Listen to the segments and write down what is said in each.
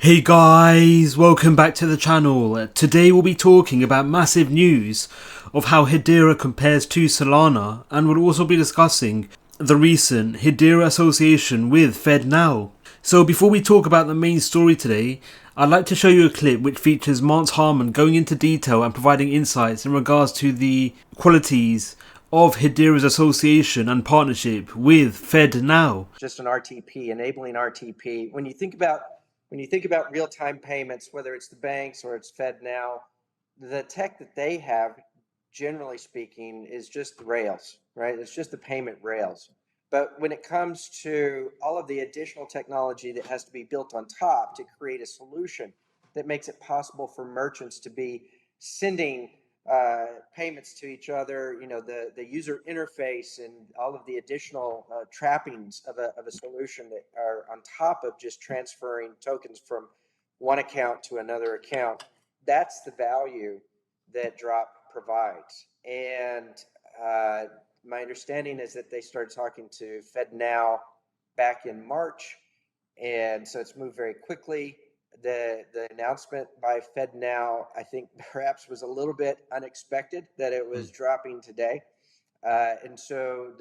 Hey guys, welcome back to the channel. Today we'll be talking about massive news of how Hedera compares to Solana, and we'll also be discussing the recent Hedera association with FedNow. So before we talk about the main story today, I'd like to show you a clip which features Mance Harmon going into detail and providing insights in regards to the qualities of Hedera's association and partnership with FedNow. Just an RTP, enabling RTP. When you think about real-time payments, whether it's the banks or it's FedNow, the tech that they have, generally speaking, is just the rails, right? It's just the payment rails. But when it comes to all of the additional technology that has to be built on top to create a solution that makes it possible for merchants to be sending payments to each other, the user interface and all of the additional trappings of a solution that are on top of just transferring tokens from one account to another account. That's the value that Drop provides. And my understanding is that they started talking to FedNow back in March, and so it's moved very quickly. The announcement by FedNow, I think, perhaps was a little bit unexpected that it was dropping today. And so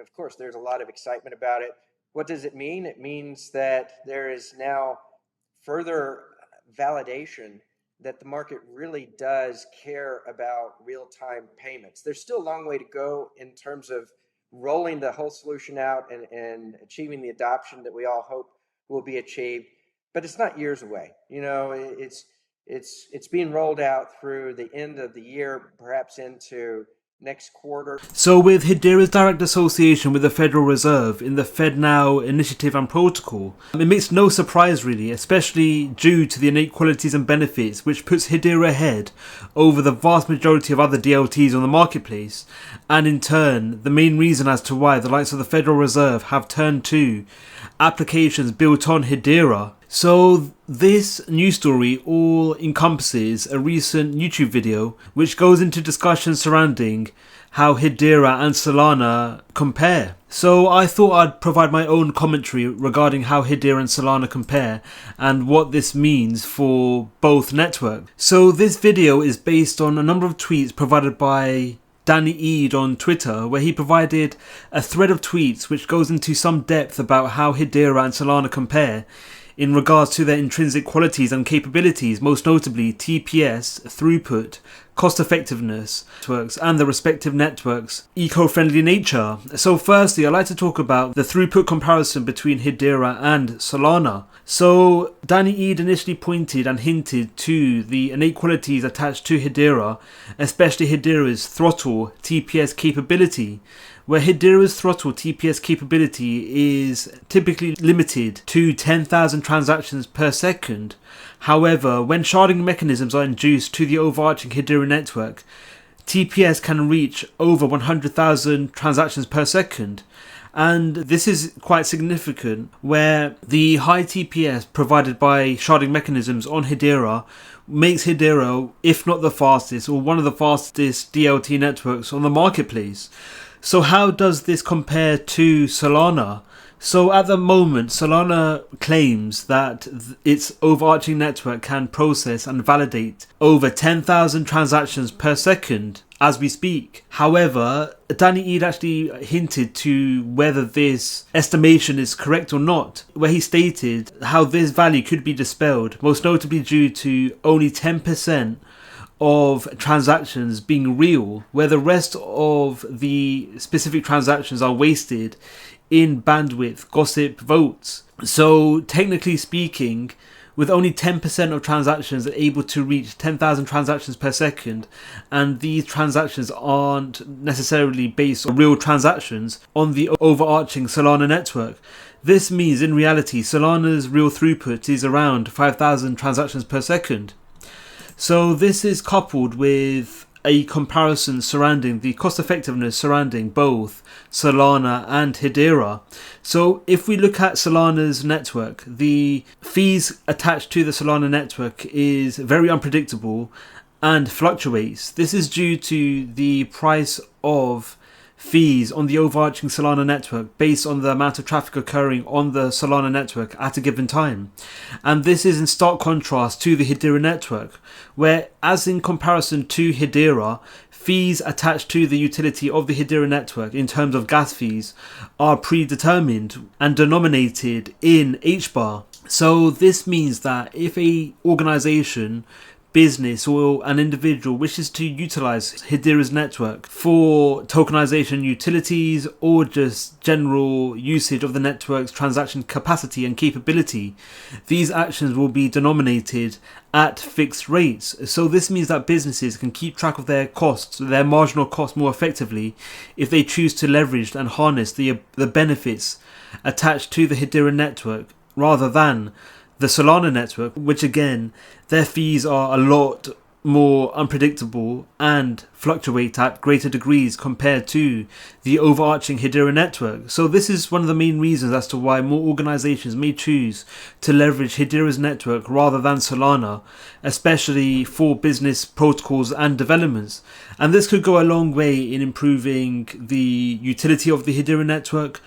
of course, there's a lot of excitement about it. What does it mean? It means that there is now further validation that the market really does care about real-time payments. There's still a long way to go in terms of rolling the whole solution out and achieving the adoption that we all hope will be achieved. But it's not years away. It's being rolled out through the end of the year, perhaps into next quarter. So with Hedera's direct association with the Federal Reserve in the FedNow initiative and protocol, it makes no surprise really, especially due to the innate qualities and benefits which puts Hedera ahead over the vast majority of other DLTs on the marketplace, and in turn the main reason as to why the likes of the Federal Reserve have turned to applications built on Hedera. So this news story all encompasses a recent YouTube video which goes into discussion surrounding how Hedera and Solana compare. So I thought I'd provide my own commentary regarding how Hedera and Solana compare and what this means for both networks. So this video is based on a number of tweets provided by Danny Eid on Twitter, where he provided a thread of tweets which goes into some depth about how Hedera and Solana compare in regards to their intrinsic qualities and capabilities, most notably TPS, throughput, cost effectiveness, networks, and the respective networks' eco-friendly nature. So firstly, I'd like to talk about the throughput comparison between Hedera and Solana. So Danny Eid initially pointed and hinted to the innate qualities attached to Hedera, especially Hedera's throttle TPS capability, where Hedera's throttle TPS capability is typically limited to 10,000 transactions per second. However, when sharding mechanisms are induced to the overarching Hedera network, TPS can reach over 100,000 transactions per second. And this is quite significant, where the high TPS provided by sharding mechanisms on Hedera makes Hedera, if not the fastest, or one of the fastest DLT networks on the marketplace. So how does this compare to Solana? So at the moment, Solana claims that its overarching network can process and validate over 10,000 transactions per second as we speak. However, Danny Eid actually hinted to whether this estimation is correct or not, where he stated how this value could be dispelled, most notably due to only 10% of transactions being real, where the rest of the specific transactions are wasted in bandwidth, gossip, votes. So technically speaking, with only 10% of transactions able to reach 10,000 transactions per second, and these transactions aren't necessarily based on real transactions on the overarching Solana network. This means in reality Solana's real throughput is around 5,000 transactions per second. So this is coupled with a comparison surrounding the cost effectiveness surrounding both Solana and Hedera. So if we look at Solana's network, the fees attached to the Solana network is very unpredictable and fluctuates. This is due to the price of fees on the overarching Solana network based on the amount of traffic occurring on the Solana network at a given time. And this is in stark contrast to the Hedera network, where, as in comparison to Hedera, fees attached to the utility of the Hedera network in terms of gas fees are predetermined and denominated in HBAR. So this means that if a organization, business, or an individual wishes to utilize Hedera's network for tokenization utilities or just general usage of the network's transaction capacity and capability, these actions will be denominated at fixed rates. So this means that businesses can keep track of their costs, their marginal costs, more effectively if they choose to leverage and harness the benefits attached to the Hedera network rather than the Solana network, which again, their fees are a lot more unpredictable and fluctuate at greater degrees compared to the overarching Hedera network. So this is one of the main reasons as to why more organizations may choose to leverage Hedera's network rather than Solana, especially for business protocols and developments. And this could go a long way in improving the utility of the Hedera network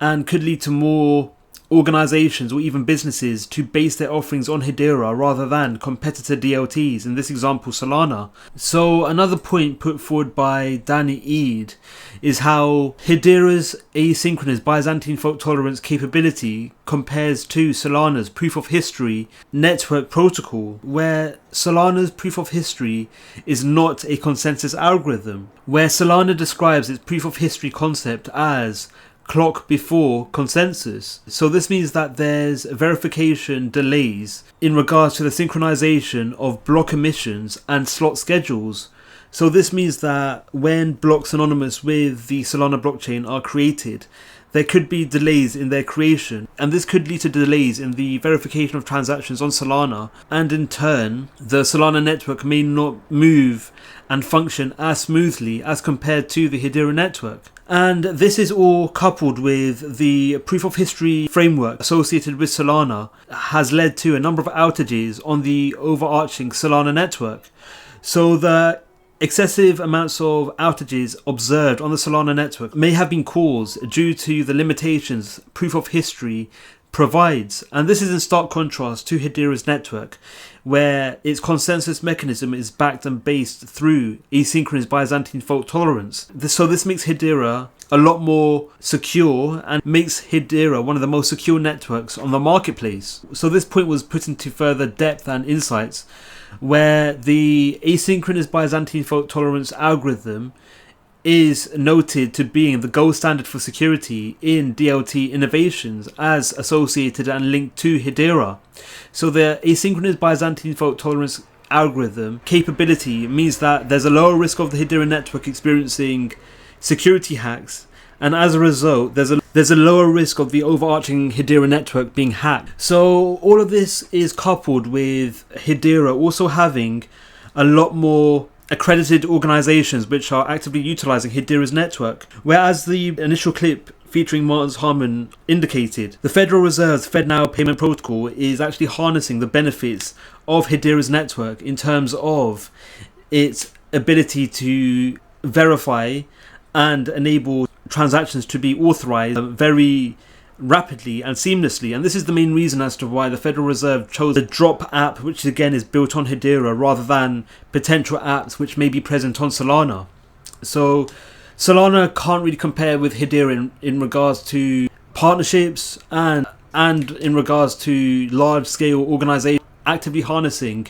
and could lead to more organizations or even businesses to base their offerings on Hedera rather than competitor DLTs, in this example Solana. So another point put forward by Danny Eade is how Hedera's asynchronous Byzantine fault tolerance capability compares to Solana's proof of history network protocol, where Solana's proof of history is not a consensus algorithm, where Solana describes its proof of history concept as clock before consensus. So this means that there's verification delays in regards to the synchronization of block emissions and slot schedules. So this means that when blocks synonymous with the Solana blockchain are created, there could be delays in their creation, and this could lead to delays in the verification of transactions on Solana, and in turn the Solana network may not move and function as smoothly as compared to the Hedera network. And this is all coupled with the proof of history framework associated with Solana has led to a number of outages on the overarching Solana network. So the excessive amounts of outages observed on the Solana network may have been caused due to the limitations proof of history provides, and this is in stark contrast to Hedera's network, where its consensus mechanism is backed and based through asynchronous Byzantine fault tolerance. So this makes Hedera a lot more secure and makes Hedera one of the most secure networks on the marketplace. So this point was put into further depth and insights, where the asynchronous Byzantine fault tolerance algorithm is noted to being the gold standard for security in DLT innovations as associated and linked to Hedera. So the asynchronous Byzantine fault tolerance algorithm capability means that there's a lower risk of the Hedera network experiencing security hacks, and as a result there's a lower risk of the overarching Hedera network being hacked. So all of this is coupled with Hedera also having a lot more accredited organizations which are actively utilizing Hedera's network, whereas the initial clip featuring Martins Harmon indicated, the Federal Reserve's FedNow payment protocol is actually harnessing the benefits of Hedera's network in terms of its ability to verify and enable transactions to be authorized very rapidly and seamlessly. And this is the main reason as to why the Federal Reserve chose the Drop app, which again is built on Hedera, rather than potential apps which may be present on Solana. So Solana can't really compare with Hedera in regards to partnerships and in regards to large scale organizations actively harnessing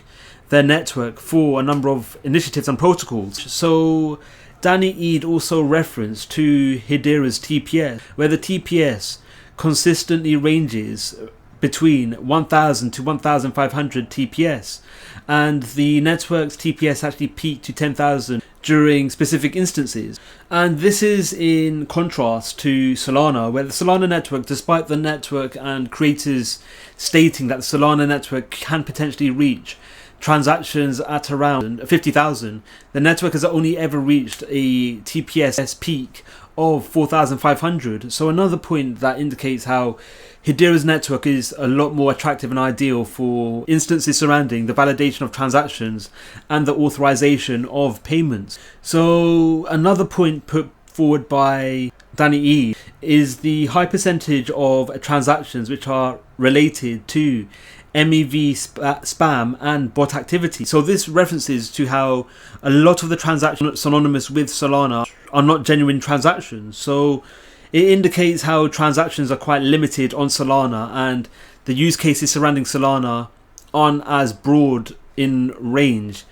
their network for a number of initiatives and protocols. So Danny Eade also referenced to Hedera's TPS, where the TPS consistently ranges between 1000 to 1500 TPS, and the network's TPS actually peaked to 10,000 during specific instances. And this is in contrast to Solana, where the Solana network, despite the network and creators stating that the Solana network can potentially reach transactions at around 50,000, the network has only ever reached a TPS peak of 4,500. So another point that indicates how Hedera's network is a lot more attractive and ideal for instances surrounding the validation of transactions and the authorization of payments. So another point put forward by Danny E is the high percentage of transactions which are related to MEV spam and bot activity. So this references to how a lot of the transactions synonymous with Solana are not genuine transactions. So it indicates how transactions are quite limited on Solana, and the use cases surrounding Solana aren't as broad in range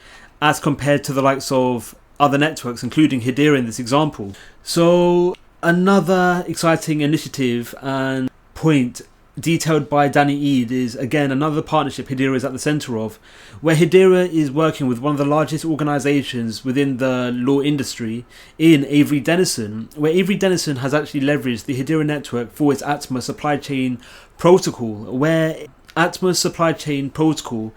as compared to the likes of other networks, including Hedera in this example. So another exciting initiative and point detailed by Danny Eid is again another partnership Hedera is at the center of, where Hedera is working with one of the largest organizations within the law industry in Avery Dennison, where Avery Dennison has actually leveraged the Hedera network for its Atma supply chain protocol, where Atma's supply chain protocol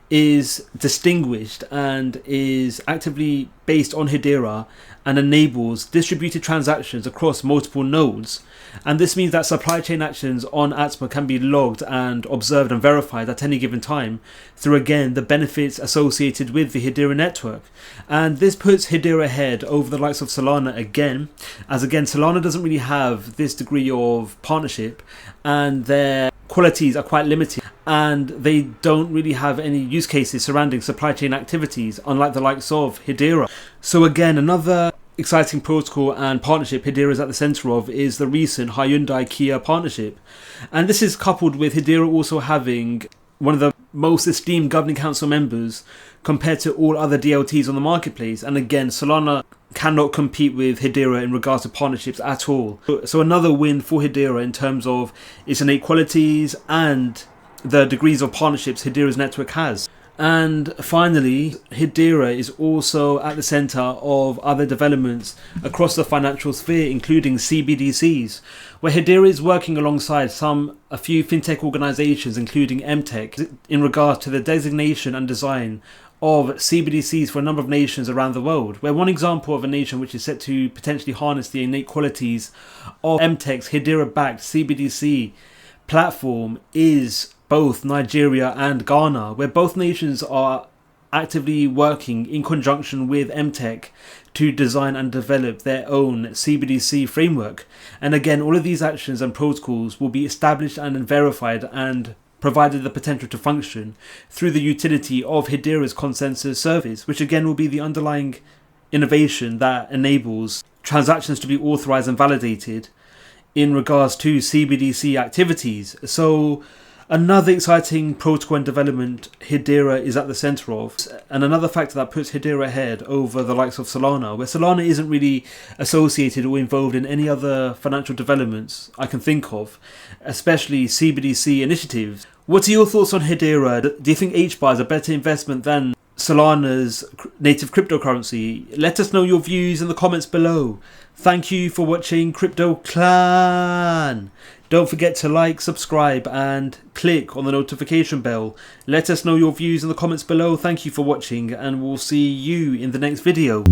is distinguished and is actively based on Hedera and enables distributed transactions across multiple nodes. And this means that supply chain actions on Atma can be logged and observed and verified at any given time through, again, the benefits associated with the Hedera network. And this puts Hedera ahead over the likes of Solana again, as again Solana doesn't really have this degree of partnership and their qualities are quite limited, and they don't really have any use cases surrounding supply chain activities, unlike the likes of Hedera. So again, another exciting protocol and partnership Hedera is at the center of is the recent Hyundai-Kia partnership. And this is coupled with Hedera also having one of the most esteemed governing council members compared to all other DLTs on the marketplace. And again, Solana cannot compete with Hedera in regards to partnerships at all. So another win for Hedera in terms of its innate qualities and the degrees of partnerships Hedera's network has. And finally, Hedera is also at the center of other developments across the financial sphere, including CBDCs, where Hedera is working alongside a few fintech organizations, including MTech, in regards to the designation and design of CBDCs for a number of nations around the world, where one example of a nation which is set to potentially harness the innate qualities of MTech's Hedera-backed CBDC platform is both Nigeria and Ghana, where both nations are actively working in conjunction with MTech to design and develop their own CBDC framework. And again, all of these actions and protocols will be established and verified and provided the potential to function through the utility of Hedera's consensus service, which again will be the underlying innovation that enables transactions to be authorized and validated in regards to CBDC activities. So another exciting protocol and development Hedera is at the center of, and another factor that puts Hedera ahead over the likes of Solana, where Solana isn't really associated or involved in any other financial developments I can think of, especially CBDC initiatives. What are your thoughts on Hedera? Do you think HBAR is a better investment than Solana's native cryptocurrency? Let us know your views in the comments below. Thank you for watching Crypto Clan. Don't forget to like, subscribe and click on the notification bell. Let us know your views in the comments below. Thank you for watching, and we'll see you in the next video.